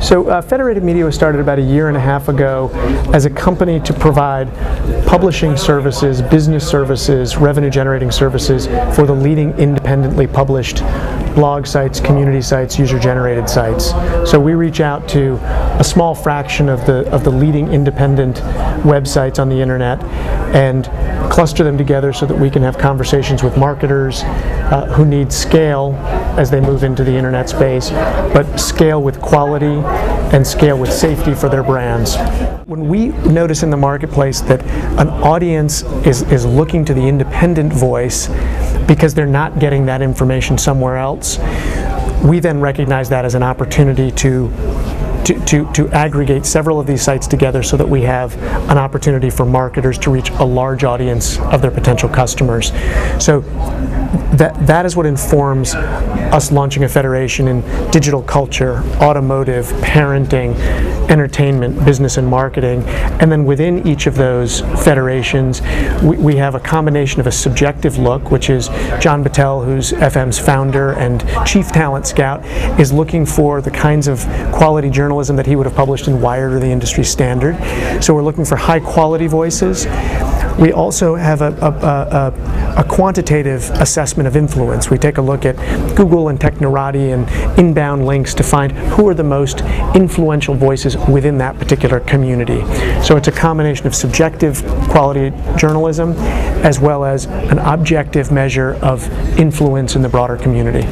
So Federated Media was started about a year and a half ago as a company to provide publishing services, business services, revenue generating services for the leading independently published blog sites, community sites, user-generated sites. So we reach out to a small fraction of the leading independent websites on the internet and cluster them together so that we can have conversations with marketers who need scale as they move into the internet space, but scale with quality and scale with safety for their brands. When we notice in the marketplace that an audience is looking to the independent voice because they're not getting that information somewhere else, we then recognize that as an opportunity to aggregate several of these sites together so that we have an opportunity for marketers to reach a large audience of their potential customers. So that is what informs us launching a federation in digital culture, automotive, parenting, entertainment, business and marketing. And then within each of those federations, we have a combination of a subjective look, which is John Battelle, who's FM's founder and chief talent scout, is looking for the kinds of quality journalism that he would have published in Wired or the industry standard. So we're looking for high quality voices. We also have a quantitative assessment of influence. We take a look at Google and Technorati and inbound links to find who are the most influential voices within that particular community. So it's a combination of subjective quality journalism as well as an objective measure of influence in the broader community.